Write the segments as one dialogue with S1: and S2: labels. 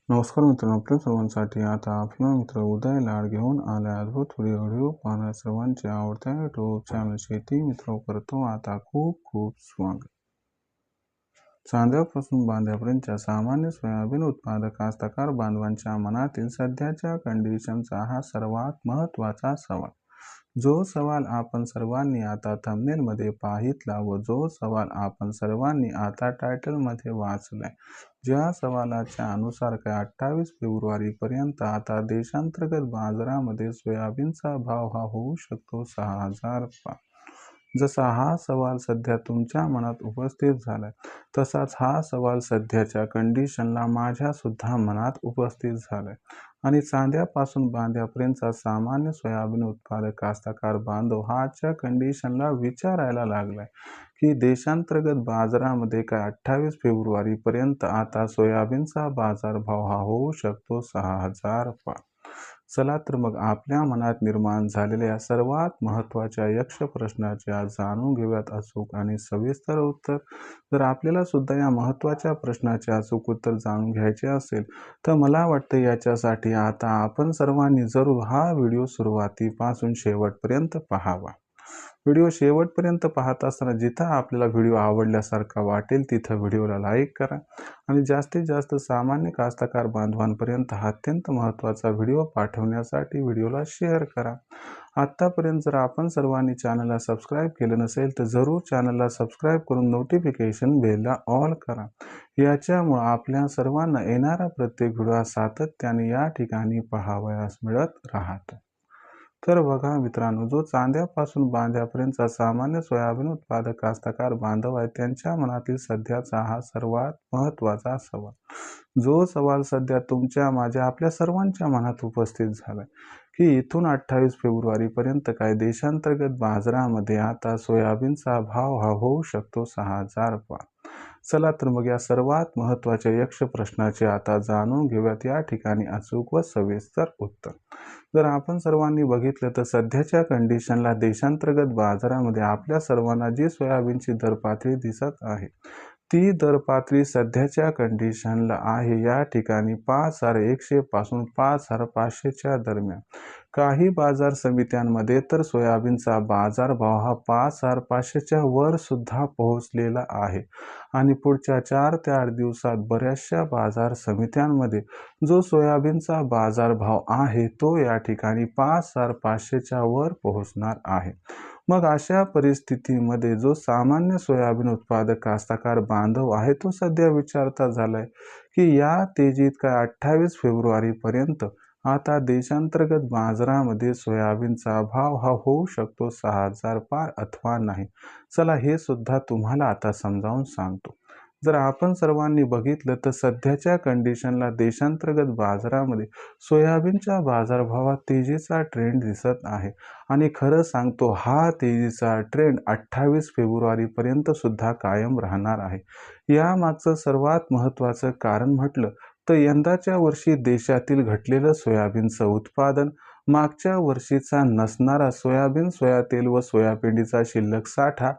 S1: नमस्कार मित्रांनो, आपल्या सर्वांसाठी आता आपला मित्र उदय लाड घेऊन आला अद्भुत व्हिडिओ पाहणाऱ्या सर्वांच्या आवडत्या यूट्यूब चॅनल शेती मित्र करतो आता खूप खूप स्वागत. चांद्यापासून बांध्यापर्यंतच्या सामान्य सोयाबीन उत्पादक कास्तकार बांधवांच्या मनातील सध्याच्या कंडिशनचा हा सर्वात महत्त्वाचा सवाल. जो सवाल आपण सर्वांनी आता थंबनेलमध्ये पाहितला व जो सवाल आपण सर्वांनी आता टायटलमध्ये वाचलाय, ज्या सवालाच्या अनुसार 28 फेब्रुवारी पर्यंत आता देशांतर्गत बाजारामध्ये सोयाबीनचा भाव हा होऊ शकतो 6,000 रुपये. जसा हा सवाल सध्या तुमच्या मनात उपस्थित झालाय, तसाच हा सवाल सध्याच्या कंडिशनला माझ्या सुद्धा मनात उपस्थित झालाय. आणि चांद्यापासून बांध्यापर्यंतचा सामान्य सोयाबीन उत्पादक कास्तकार बांधव हा आजच्या कंडिशनला विचारायला लागलाय की देशांतर्गत बाजारामध्ये 28 फेब्रुवारी पर्यंत आता सोयाबीनचा बाजारभाव हा होऊ शकतो 6,000 रुपये. चला तर मग आपल्या मनात निर्माण झालेल्या या सर्वात महत्त्वाच्या यक्ष प्रश्नाचे आज जाणून घेऊयात अचूक आणि सविस्तर उत्तर. जर आपल्याला सुद्धा या महत्त्वाच्या प्रश्नाचे अचूक उत्तर जाणून घ्यायचे असेल तर मला वाटतं याच्यासाठी आता आपण सर्वांनी जरूर हा व्हिडिओ सुरुवातीपासून शेवटपर्यंत पाहावा. व्हिडिओ शेवटपर्यंत पाहत असताना जिथं आपल्याला व्हिडिओ आवडल्यासारखा वाटेल तिथं व्हिडिओला लाईक करा आणि जास्तीत जास्त सामान्य कास्तकार बांधवांपर्यंत हा अत्यंत महत्त्वाचा व्हिडिओ पाठवण्यासाठी व्हिडिओला शेअर करा. आत्तापर्यंत जर आपण सर्वांनी चॅनलला सबस्क्राईब केलं नसेल तर जरूर चॅनलला सबस्क्राईब करून नोटिफिकेशन बेलला ऑल करा. याच्यामुळं आपल्या सर्वांना येणारा प्रत्येक व्हिडिओ सातत्याने या ठिकाणी पाहावयास मिळत राहतो. तर बघा मित्रांनो, जो चांद्यापासून बांध्यापर्यंतचा सामान्य सोयाबीन उत्पादक कास्तकार बांधव आहे त्यांच्या मनातील सध्याचा हा सर्वात महत्त्वाचा सवाल. जो सवाल सध्या तुमच्या माझ्या आपल्या सर्वांच्या मनात उपस्थित झालाय की इथून 28 फेब्रुवारी पर्यंत काय देशांतर्गत बाजारामध्ये आता सोयाबीनचा भाव हा होऊ शकतो 6,000 रुपये. चला तर मग या सर्वात महत्त्वाच्या यक्ष प्रश्नाचे आता जाणून घेऊयात या ठिकाणी अचूक व सविस्तर उत्तर. जर आपण सर्वांनी बघितलं तर सध्याच्या कंडिशनला देशांतर्गत बाजारामध्ये आपल्या सर्वांना जी सोयाबीनची दरपातळी दिसत आहे ती दरपातळी सध्याच्या कंडिशनला आहे या ठिकाणी 5,100 पासून 5,500च्या दरम्यान. काही बाजार समित्यांमध्ये तर सोयाबीनचा बाजारभाव हा 5,500च्या वर सुद्धा पोहोचलेला आहे आणि पुढच्या 4 ते 8 दिवसात बऱ्याचशा बाजार समित्यांमध्ये जो सोयाबीनचा बाजारभाव आहे तो या ठिकाणी 5,500च्या वर पोहोचणार आहे. मग अशा परिस्थितीमध्ये जो सामान्य सोयाबीन उत्पादक कास्तकार बांधव आहे तो सध्या विचारता झालाय की या तेजीत काय 28 फेब्रुवारी पर्यंत आता देशांतर्गत बाजारामध्ये सोयाबीनचा भाव हा होऊ शकतो 6,000 पार अथवा नाही. चला हे सुद्धा तुम्हाला आता समजावून सांगतो. जर आपण सर्वांनी बघितलं तर सध्याच्या कंडिशनला देशांतर्गत बाजारामध्ये सोयाबीनच्या बाजारभावात तेजीचा ट्रेंड दिसत आहे आणि खरं सांगतो हा तेजीचा ट्रेंड 28 फेब्रुवारी पर्यंत सुद्धा कायम राहणार आहे. यामागचं सर्वात महत्त्वाचं कारण म्हटलं तर यंदाच्या वर्षी देशातील घटलेलं सोयाबीनचं उत्पादन, मागच्या वर्षीचा नसणारा सोयाबीन, सोयातेल व सोयापिंडीचा शिल्लक साठा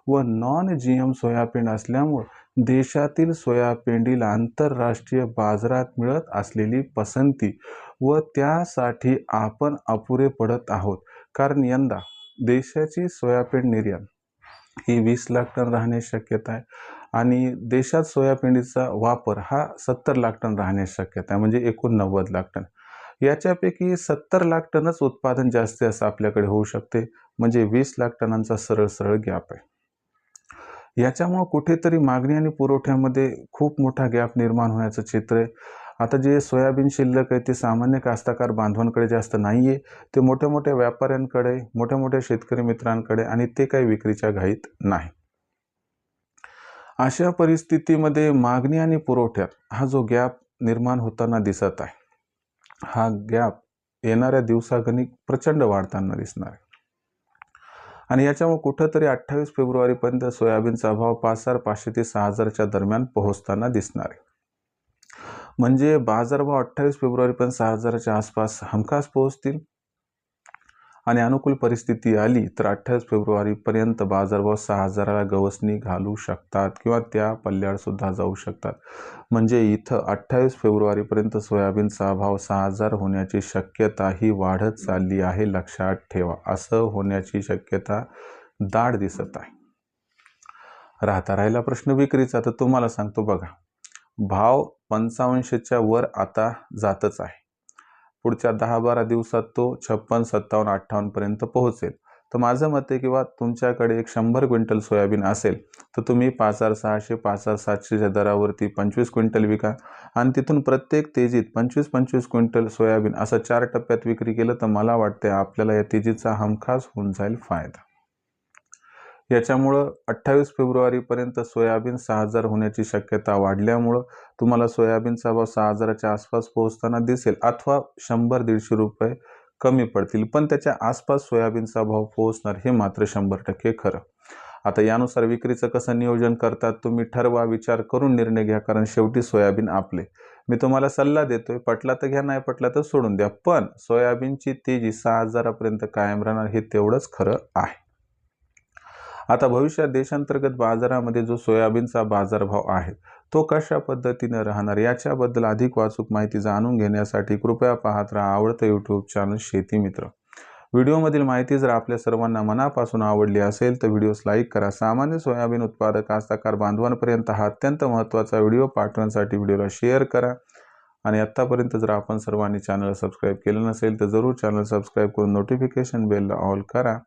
S1: व नॉन जीएम सोयाबीन असल्यामुळे देशातील सोयापिंडीला आंतरराष्ट्रीय बाजारात मिळत असलेली पसंती व त्यासाठी आपण अपुरे पडत आहोत. कारण यंदा देशाची सोयाबीन निर्यात ही 20 लाख टन राहण्याची शक्यता आहे आणि देशात सोयाबीनचा वापर हा 70 लाख टन राहण्याची शक्यता आहे, म्हणजे एकूण 90 लाख टन. याच्यापैकी 70 लाख टनच उत्पादन जास्तीत जास्त आपल्याकडे होऊ शकते, म्हणजे 20 लाख टनांचा सरळ सरळ गॅप आहे. याच्यामुळे कुठेतरी मागणी आणि पुरवठ्यामध्ये खूप मोठा गॅप निर्माण होण्याचं चित्र आहे. आता जे सोयाबीन शिल्लक आहे ते सामान्य कास्तकार बांधवांकडे जास्त नाही आहे, ते मोठ्या मोठ्या व्यापाऱ्यांकडे, मोठ्या मोठ्या शेतकरी मित्रांकडे आणि ते काही विक्रीच्या घाईत नाही. अशा परिस्थितीमध्ये मागणी आणि पुरवठ्यात हा जो गॅप निर्माण होताना दिसत आहे, हा गॅप येणाऱ्या दिवसागणिक प्रचंड वाढताना दिसणार आहे आणि याच्यामुळे कुठंतरी 28 फेब्रुवारीपर्यंत सोयाबीनचा भाव 5,500 ते 6,000च्या दरम्यान पोहोचताना दिसणार आहे. म्हणजे बाजारभाव 28 फेब्रुवारीपर्यंत 6,000च्या आसपास हमखास पोहोचतील आणि अनुकूल परिस्थिती आली तर 28 फेब्रुवारीपर्यंत बाजारभाव 6,000ला गवसणी घालू शकतात किंवा त्या पल्ल्यावर सुद्धा जाऊ शकतात. म्हणजे इथं 28 फेब्रुवारीपर्यंत सोयाबीनचा भाव 6,000 होण्याची शक्यताही वाढत चालली आहे. लक्षात ठेवा, असं होण्याची शक्यता दाट दिसत आहे. राहिला प्रश्न विक्रीचा. तर तुम्हाला सांगतो बघा, भाव 55च्या वर आता जातच आहे. पुढच्या 10-12 दिवसात तो 56, 57, 58 पर्यंत पोहोचेल. तर माझं मत आहे किंवा तुमच्याकडे एक 100 क्विंटल सोयाबीन असेल तर तुम्ही 5,600, 5,700च्या दरावरती 25 क्विंटल विका आणि तिथून प्रत्येक तेजीत 25-25 क्विंटल सोयाबीन असं 4 टप्प्यात विक्री केलं तर मला वाटते आपल्याला या तेजीचा हमखास होऊन जाईल फायदा. याच्यामुळं 28 फेब्रुवारीपर्यंत सोयाबीन 6,000 होण्याची शक्यता वाढल्यामुळं तुम्हाला सोयाबीनचा भाव 6,000च्या आसपास पोहोचताना दिसेल अथवा 100-150 रुपये कमी पडतील, पण त्याच्या आसपास सोयाबीनचा भाव पोहोचणार हे मात्र 100% खरं. आता यानुसार विक्रीचं कसं नियोजन करतात तुम्ही ठरवा, विचार करून निर्णय घ्या, कारण शेवटी सोयाबीन आपले. मी तुम्हाला सल्ला देतोय, पटला तर घ्या, नाही पटला तर सोडून द्या, पण सोयाबीनची तेजी 6,000पर्यंत कायम राहणार हे तेवढंच खरं आहे. आता भविष्यात देशांतर्गत बाजारामध्ये जो सोयाबीनचा बाजारभाव आहे तो कशा पद्धतीने राहणार याच्याबद्दल अधिक वाचूक माहिती जाणून घेण्यासाठी कृपया पाहत राहा आवडतं यूट्यूब चॅनल शेती मित्र. व्हिडिओमधील माहिती जर आपल्या सर्वांना मनापासून आवडली असेल तर व्हिडिओस लाईक करा. सामान्य सोयाबीन उत्पादक कास्तकार बांधवांपर्यंत हा अत्यंत महत्त्वाचा व्हिडिओ पाठवण्यासाठी व्हिडिओला शेअर करा. आणि आत्तापर्यंत जर आपण सर्वांनी चॅनल सबस्क्राईब केलं नसेल तर जरूर चॅनल सबस्क्राईब करून नोटिफिकेशन बेलला ऑल करा.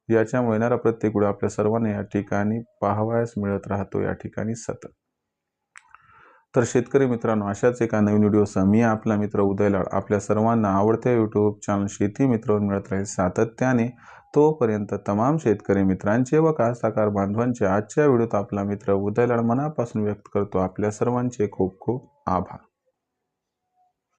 S1: याच्यामुळे येणारा प्रत्येक व्हिडिओ आपल्या सर्वांना या ठिकाणी पाहावयास मिळत राहतो या ठिकाणी सतत. तर शेतकरी मित्रांनो, अशाच एका नवीन व्हिडिओसह मी आपला मित्र उदय लाड आपल्या सर्वांना आवडत्या यूट्यूब चॅनल शेती मित्रवर मिळत राहील सातत्याने. तोपर्यंत तमाम शेतकरी मित्रांचे व कास्तकार बांधवांचे आजच्या व्हिडिओत आपला मित्र उदय लाड मनापासून व्यक्त करतो आपल्या सर्वांचे खूप खूप आभार.